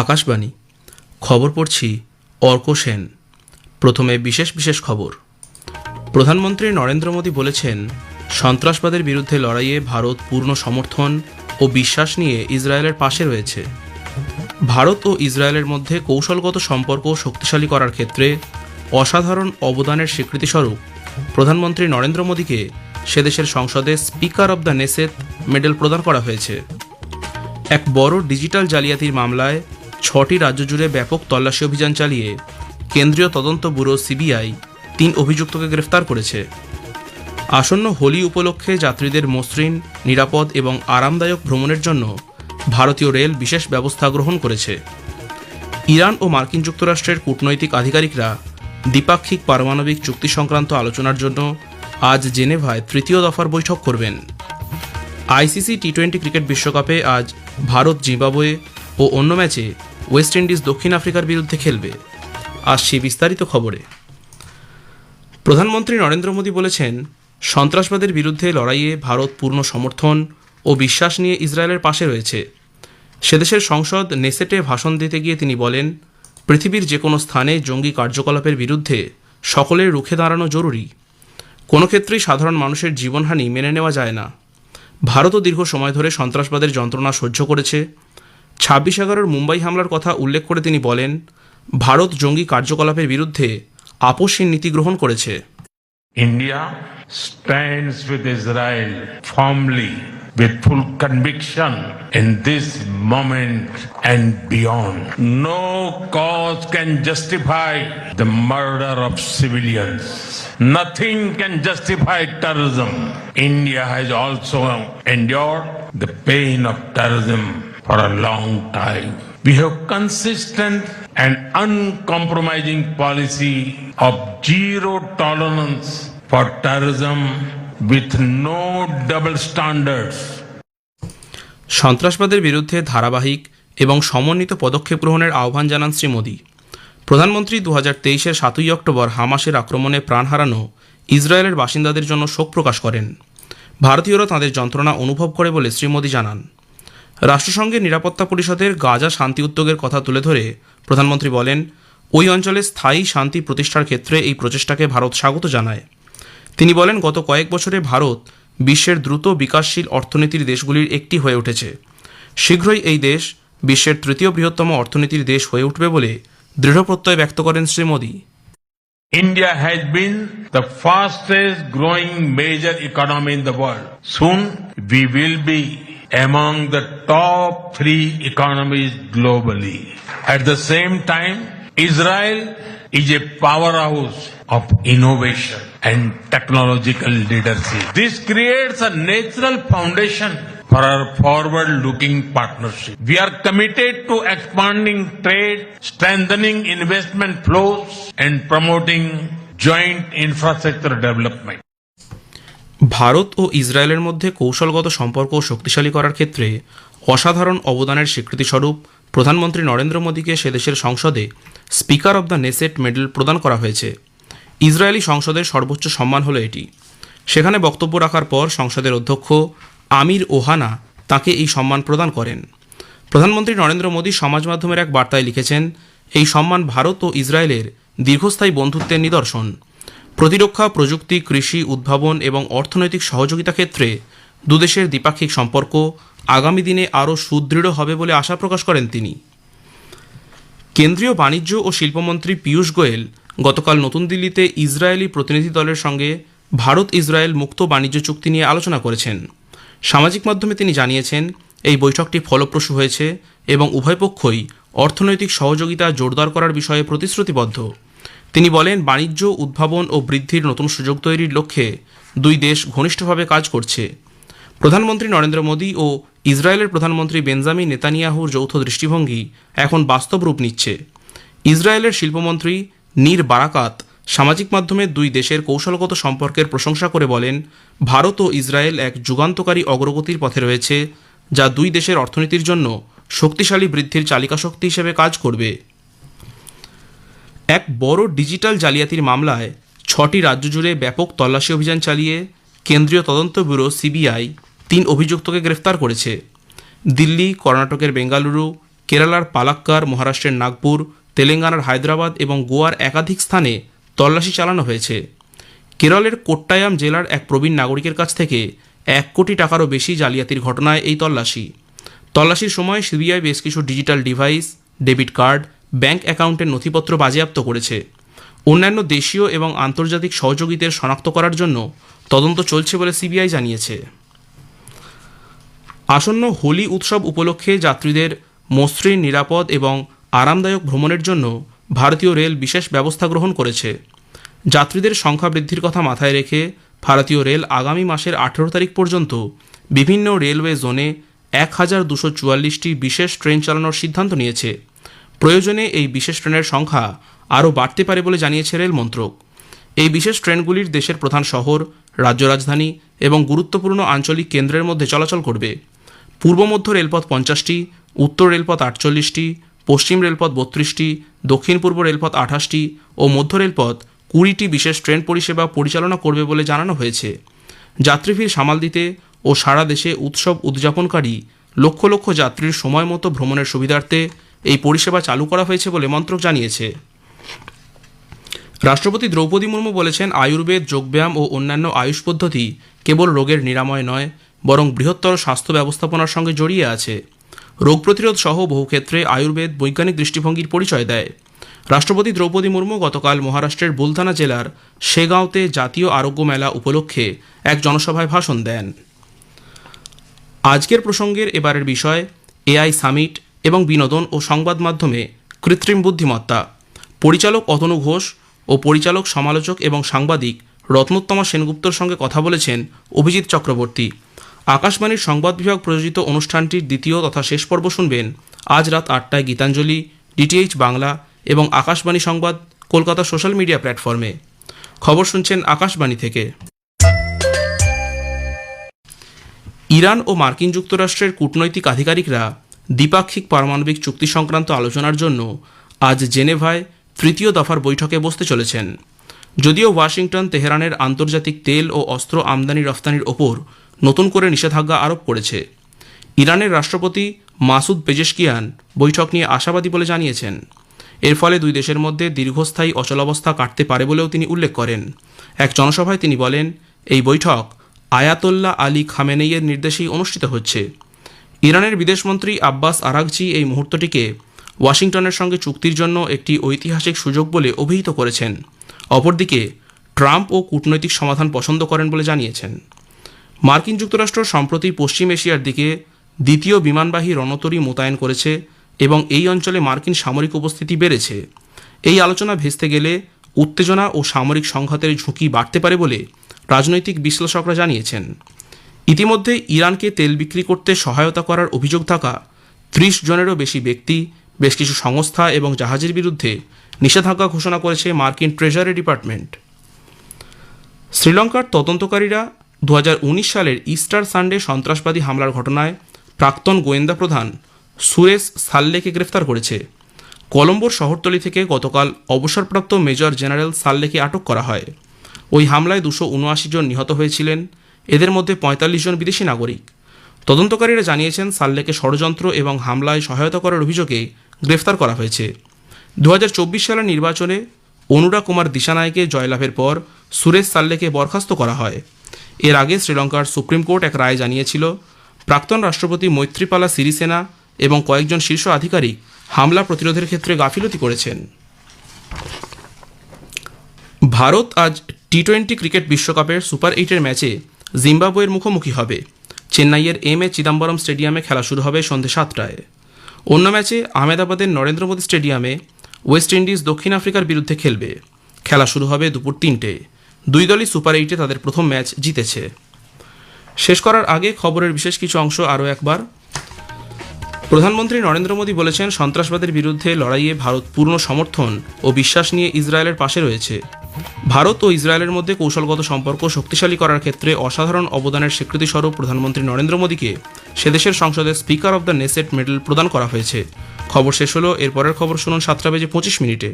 আকাশবাণী খবর পড়ছি অর্ক সেন। প্রথমে বিশেষ বিশেষ খবর। প্রধানমন্ত্রী নরেন্দ্র মোদী বলেছেন, সন্ত্রাসবাদের বিরুদ্ধে লড়াইয়ে ভারত পূর্ণ সমর্থন ও বিশ্বাস নিয়ে ইসরায়েলের পাশে রয়েছে। ভারত ও ইসরায়েলের মধ্যে কৌশলগত সম্পর্ক শক্তিশালী করার ক্ষেত্রে অসাধারণ অবদানের স্বীকৃতিস্বরূপ প্রধানমন্ত্রী নরেন্দ্র মোদীকে সে দেশের সংসদে speaker of the Knesset medal প্রদান করা হয়েছে। এক বড় ডিজিটাল জালিয়াতির মামলায় 6টি রাজ্য জুড়ে ব্যাপক তল্লাশি অভিযান চালিয়ে কেন্দ্রীয় তদন্ত ব্যুরো সিবিআই 3 অভিযুক্তকে গ্রেফতার করেছে। আসন্ন হোলি উপলক্ষে যাত্রীদের মসৃণ, নিরাপদ এবং আরামদায়ক ভ্রমণের জন্য ভারতীয় রেল বিশেষ ব্যবস্থা গ্রহণ করেছে। ইরান ও মার্কিন যুক্তরাষ্ট্রের কূটনৈতিক আধিকারিকরা দ্বিপাক্ষিক পারমাণবিক চুক্তি সংক্রান্ত আলোচনার জন্য আজ জেনেভায় 3য় দফার বৈঠক করবেন। আইসিসি টি-20 ক্রিকেট বিশ্বকাপে আজ ভারত জিম্বাবুয়ে ও অন্য ম্যাচে ওয়েস্ট ইন্ডিজ দক্ষিণ আফ্রিকার বিরুদ্ধে খেলবে। আসছি বিস্তারিত খবরে। প্রধানমন্ত্রী নরেন্দ্র মোদী বলেছেন, সন্ত্রাসবাদের বিরুদ্ধে লড়াইয়ে ভারত পূর্ণ সমর্থন ও বিশ্বাস নিয়ে ইসরায়েলের পাশে রয়েছে। সেদেশের সংসদ নেসেটে ভাষণ দিতে গিয়ে তিনি বলেন, পৃথিবীর যে কোনো স্থানে জঙ্গি কার্যকলাপের বিরুদ্ধে সকলের রুখে দাঁড়ানো জরুরি। কোনো ক্ষেত্রেই সাধারণ মানুষের জীবনহানি মেনে নেওয়া যায় না। ভারতও দীর্ঘ সময় ধরে সন্ত্রাসবাদের যন্ত্রণা সহ্য করেছে। 26/11 মুম্বাই হামলার কথা উল্লেখ করে তিনি বলেন, ভারত জঙ্গি কার্যকলাপের বিরুদ্ধে আপোষহীন নীতি গ্রহণ করেছে। India stands with Israel firmly with full conviction in this moment and beyond. No cause can justify the murder of civilians. Nothing can justify terrorism. India has also endured the pain of terrorism for a long time. We have consistent and uncompromising policy of zero tolerance for terrorism with no double standards. সন্ত্রাসবাদের বিরুদ্ধে ধারাবাহিক এবং সমন্বিত পদক্ষেপ গ্রহণের আহ্বান জানান শ্রী মোদী। প্রধানমন্ত্রী 2023-এর 7ই অক্টোবর হামাসের আক্রমণে প্রাণ হারানো ইসরায়েলের বাসিন্দাদের জন্য শোক প্রকাশ করেন। ভারতীয়রা তাঁদের যন্ত্রণা অনুভব করে বলে শ্রী মোদী জানান। রাষ্ট্রসংঘের নিরাপত্তা পরিষদের গাজা শান্তি উদ্যোগের কথা তুলে ধরে প্রধানমন্ত্রী বলেন, ওই অঞ্চলে স্থায়ী শান্তি প্রতিষ্ঠার ক্ষেত্রে এই প্রচেষ্টাকে ভারত স্বাগত জানায়। তিনি বলেন, গত কয়েক বছরে ভারত বিশ্বের দ্রুত বিকাশশীল অর্থনীতির দেশগুলির একটি হয়ে উঠেছে। শীঘ্রই এই দেশ বিশ্বের 3য় বৃহত্তম অর্থনীতির দেশ হয়ে উঠবে বলে দৃঢ় প্রত্যয় ব্যক্ত করেন Shri Modi. India has been the fastest growing major economy in the world. Soon we will be among the top 3 economies globally. At the same time, Israel is a powerhouse of innovation and technological leadership. This creates a natural foundation for our forward-looking partnership. We are committed to expanding trade, strengthening investment flows, and promoting joint infrastructure development. Bharat ও ইসরায়েলের মধ্যে কৌশলগত সম্পর্ক শক্তিশালী করার ক্ষেত্রে অসাধারণ অবদানের স্বীকৃতিস্বরূপ প্রধানমন্ত্রী নরেন্দ্র মোদীকে সে দেশের সংসদে speaker of the Knesset medal প্রদান করা হয়েছে। ইসরায়েলি সংসদের সর্বোচ্চ সম্মান হলো এটি। সেখানে বক্তব্য রাখার পর সংসদের অধ্যক্ষ আমির ওহানা তাকে এই সম্মান প্রদান করেন। প্রধানমন্ত্রী নরেন্দ্র মোদী সমাজ মাধ্যমের এক বার্তায় লিখেছেন, এই সম্মান ভারত ও ইসরায়েলের দীর্ঘস্থায়ী বন্ধুত্বের নিদর্শন। প্রতিরক্ষা, প্রযুক্তি, কৃষি, উদ্ভাবন এবং অর্থনৈতিক সহযোগিতা ক্ষেত্রে দুদেশের দ্বিপাক্ষিক সম্পর্ক আগামী দিনে আরও সুদৃঢ় হবে বলে আশা প্রকাশ করেন তিনি। কেন্দ্রীয় বাণিজ্য ও শিল্পমন্ত্রী পীয়ূষ গোয়েল গতকাল নতুন দিল্লিতে ইসরায়েলি প্রতিনিধি দলের সঙ্গে ভারত ইসরায়েল মুক্ত বাণিজ্য চুক্তি নিয়ে আলোচনা করেছেন। সামাজিক মাধ্যমে তিনি জানিয়েছেন, এই বৈঠকটি ফলপ্রসূ হয়েছে এবং উভয় পক্ষই অর্থনৈতিক সহযোগিতা জোরদার করার বিষয়ে প্রতিশ্রুতিবদ্ধ। তিনি বলেন, বাণিজ্য, উদ্ভাবন ও বৃদ্ধির নতুন সুযোগ তৈরির লক্ষ্যে দুই দেশ ঘনিষ্ঠভাবে কাজ করছে। প্রধানমন্ত্রী নরেন্দ্র মোদী ও ইসরায়েলের প্রধানমন্ত্রী বেঞ্জামিন নেতানিয়াহুর যৌথ দৃষ্টিভঙ্গি এখন বাস্তব রূপ নিচ্ছে। ইসরায়েলের শিল্পমন্ত্রী নীর বারাকাত সামাজিক মাধ্যমে দুই দেশের কৌশলগত সম্পর্কের প্রশংসা করে বলেন, ভারত ও ইসরায়েল এক যুগান্তকারী অগ্রগতির পথে রয়েছে, যা দুই দেশের অর্থনীতির জন্য শক্তিশালী বৃদ্ধির চালিকাশক্তি হিসেবে কাজ করবে। এক বড় ডিজিটাল জালিয়াতির মামলায় 6টি রাজ্য জুড়ে ব্যাপক তল্লাশি অভিযান চালিয়ে কেন্দ্রীয় তদন্ত ব্যুরো সিবিআই 3 অভিযুক্তকে গ্রেফতার করেছে। দিল্লি, কর্ণাটকের বেঙ্গালুরু, কেরালার পালাক্কার, মহারাষ্ট্রের নাগপুর, তেলেঙ্গানার হায়দ্রাবাদ এবং গোয়ার একাধিক স্থানে তল্লাশি চালানো হয়েছে। কেরলের কোট্টায়াম জেলার এক প্রবীণ নাগরিকের কাছ থেকে 1 কোটি টাকারও বেশি জালিয়াতির ঘটনায় এই তল্লাশির সময় সিবিআই বেশ কিছু digital device, debit card, bank অ্যাকাউন্টের নথিপত্র বাজেয়াপ্ত করেছে। অন্যান্য দেশীয় এবং আন্তর্জাতিক সহযোগীদের শনাক্ত করার জন্য তদন্ত চলছে বলে সিবিআই জানিয়েছে। আসন্ন হোলি উৎসব উপলক্ষে যাত্রীদের মসৃণ, নিরাপদ এবং আরামদায়ক ভ্রমণের জন্য ভারতীয় রেল বিশেষ ব্যবস্থা গ্রহণ করেছে। যাত্রীদের সংখ্যা বৃদ্ধির কথা মাথায় রেখে ভারতীয় রেল আগামী মাসের 18 তারিখ পর্যন্ত বিভিন্ন রেলওয়ে জোনে 1244টি বিশেষ ট্রেন চালানোর সিদ্ধান্ত নিয়েছে। প্রয়োজনে এই বিশেষ ট্রেনের সংখ্যা আরও বাড়তে পারে বলে জানিয়েছে রেল মন্ত্রক। এই বিশেষ ট্রেনগুলির দেশের প্রধান শহর, রাজ্য রাজধানী এবং গুরুত্বপূর্ণ আঞ্চলিক কেন্দ্রের মধ্যে চলাচল করবে। পূর্ব মধ্য রেলপথ 50টি, উত্তর রেলপথ 48টি, পশ্চিম রেলপথ 32টি, দক্ষিণ পূর্ব রেলপথ 28টি ও মধ্য রেলপথ 20টি বিশেষ ট্রেন পরিষেবা পরিচালনা করবে বলে জানানো হয়েছে। যাত্রী ভিড় সামাল দিতে ও সারা দেশে উৎসব উদযাপনকারী লক্ষ লক্ষ যাত্রীর সময় মতো ভ্রমণের সুবিধার্থে এই পরিষেবা চালু করা হয়েছে বলে মন্ত্রক জানিয়েছে। রাষ্ট্রপতি দ্রৌপদী মুর্মু বলেছেন, আয়ুর্বেদ, যোগব্যায়াম ও অন্যান্য আয়ুষ পদ্ধতি কেবল রোগের নিরাময় নয়, বরং বৃহত্তর স্বাস্থ্য ব্যবস্থাপনার সঙ্গে জড়িয়ে আছে। রোগ প্রতিরোধ সহ বহু ক্ষেত্রে আয়ুর্বেদ বৈজ্ঞানিক দৃষ্টিভঙ্গির পরিচয় দেয়। রাষ্ট্রপতি দ্রৌপদী মুর্মু গতকাল মহারাষ্ট্রের বুলধানা জেলার শেগাঁওতে জাতীয় আরোগ্য মেলা উপলক্ষে এক জনসভায় ভাষণ দেন। আজকের প্রসঙ্গের এবারের বিষয় এআই সামিট এবং বিনোদন ও সংবাদ মাধ্যমে কৃত্রিম বুদ্ধিমত্তা। পরিচালক অতনু ঘোষ ও পরিচালক, সমালোচক এবং সাংবাদিক রত্নোত্তমা সেনগুপ্তর সঙ্গে কথা বলেছেন অভিজিৎ চক্রবর্তী। আকাশবাণীর সংবাদ বিভাগ প্রযোজিত অনুষ্ঠানটির দ্বিতীয় তথা শেষ পর্ব শুনবেন আজ রাত 8টায় গীতাঞ্জলি, ডিটিএইচ বাংলা এবং আকাশবাণী সংবাদ কলকাতা সোশ্যাল মিডিয়া প্ল্যাটফর্মে। খবর শুনছেন আকাশবাণী থেকে। ইরান ও মার্কিন যুক্তরাষ্ট্রের কূটনৈতিক আধিকারিকরা দ্বিপাক্ষিক পারমাণবিক চুক্তি সংক্রান্ত আলোচনার জন্য আজ জেনেভায় তৃতীয় দফার বৈঠকে বসতে চলেছেন। যদিও ওয়াশিংটন তেহরানের আন্তর্জাতিক তেল ও অস্ত্র আমদানি রফতানির ওপর নতুন করে নিষেধাজ্ঞা আরোপ করেছে। ইরানের রাষ্ট্রপতি মাসুদ পেজেশকিয়ান বৈঠক নিয়ে আশাবাদী বলে জানিয়েছেন। এর ফলে দুই দেশের মধ্যে দীর্ঘস্থায়ী অচলাবস্থা কাটতে পারে বলেও তিনি উল্লেখ করেন। এক জনসভায় তিনি বলেন, এই বৈঠক আয়াতোল্লাহ আলী খামেনেইয়ের নির্দেশেই অনুষ্ঠিত হচ্ছে। ইরানের বিদেশমন্ত্রী আব্বাস আরাগচি এই মুহূর্তটিকে ওয়াশিংটনের সঙ্গে চুক্তির জন্য একটি ঐতিহাসিক সুযোগ বলে অভিহিত করেছেন। অপরদিকে ট্রাম্পও কূটনৈতিক সমাধান পছন্দ করেন বলে জানিয়েছেন। মার্কিন যুক্তরাষ্ট্র সম্প্রতি পশ্চিম এশিয়ার দিকে দ্বিতীয় বিমানবাহী রণতরী মোতায়েন করেছে এবং এই অঞ্চলে মার্কিন সামরিক উপস্থিতি বেড়েছে। এই আলোচনা ভেস্তে গেলে উত্তেজনা ও সামরিক সংঘাতের ঝুঁকি বাড়তে পারে বলে রাজনৈতিক বিশ্লেষকরা জানিয়েছেন। ইতিমধ্যে ইরানকে তেল বিক্রি করতে সহায়তা করার অভিযোগ থাকা 30 জনেরও বেশি ব্যক্তি, বেশ কিছু সংস্থা এবং জাহাজের বিরুদ্ধে নিষেধাজ্ঞা ঘোষণা করেছে মার্কিন ট্রেজারি ডিপার্টমেন্ট। শ্রীলঙ্কার তদন্তকারীরা 2019 সালের ইস্টার সানডে সন্ত্রাসবাদী হামলার ঘটনায় প্রাক্তন গোয়েন্দা প্রধান সুরেশ সাল্লেকে গ্রেফতার করেছে। কলম্বোর শহরতলি থেকে গতকাল অবসরপ্রাপ্ত মেজর জেনারেল সাল্লেকে আটক করা হয়। ওই হামলায় 279 জন নিহত হয়েছিলেন, এদের মধ্যে 45 জন বিদেশি নাগরিক। তদন্তকারীরা জানিয়েছেন, সাল্লেকে ষড়যন্ত্র এবং হামলায় সহায়তা করার অভিযোগে গ্রেফতার করা হয়েছে। 2024 সালের নির্বাচনে অনুরা কুমার দিশানায়কে জয়লাভের পর সুরেশ সাল্লেকে বরখাস্ত করা হয়। এর আগে শ্রীলঙ্কার সুপ্রিম কোর্ট এক রায় জানিয়েছিল, প্রাক্তন রাষ্ট্রপতি মৈত্রীপালা সিরিসেনা এবং কয়েকজন শীর্ষ আধিকারিক হামলা প্রতিরোধের ক্ষেত্রে গাফিলতি করেছেন। ভারত আজ টি20 ক্রিকেট বিশ্বকাপের সুপার 8-এর ম্যাচে জিম্বাবুয়ের মুখোমুখি হবে। চেন্নাইয়ের এম.এ. চিদাম্বরম স্টেডিয়ামে খেলা শুরু হবে সন্ধ্যে 7টায়। অন্য ম্যাচে আহমেদাবাদের নরেন্দ্র মোদী স্টেডিয়ামে ওয়েস্ট ইন্ডিজ দক্ষিণ আফ্রিকার বিরুদ্ধে খেলবে। খেলা শুরু হবে দুপুর 3টে। দুই দলই সুপার 8-এ তাদের প্রথম ম্যাচ জিতেছে। শেষ করার আগে খবরের বিশেষ কিছু অংশ আরও একবার। প্রধানমন্ত্রী নরেন্দ্র মোদী বলেছেন, সন্ত্রাসবাদের বিরুদ্ধে লড়াইয়ে ভারত পূর্ণ সমর্থন ও বিশ্বাস নিয়ে ইসরায়েলের পাশে রয়েছে। ভারত ও ইসরায়েলের মধ্যে কৌশলগত সম্পর্ক শক্তিশালী করার ক্ষেত্রে অসাধারণ অবদানের স্বীকৃতিস্বরূপ প্রধানমন্ত্রী নরেন্দ্র মোদীকে সে দেশের সংসদে speaker of the Knesset medal প্রদান করা হয়েছে। খবর শেষ হলো। এরপরের খবর শুনুন 7টা বেজে 25 মিনিটে।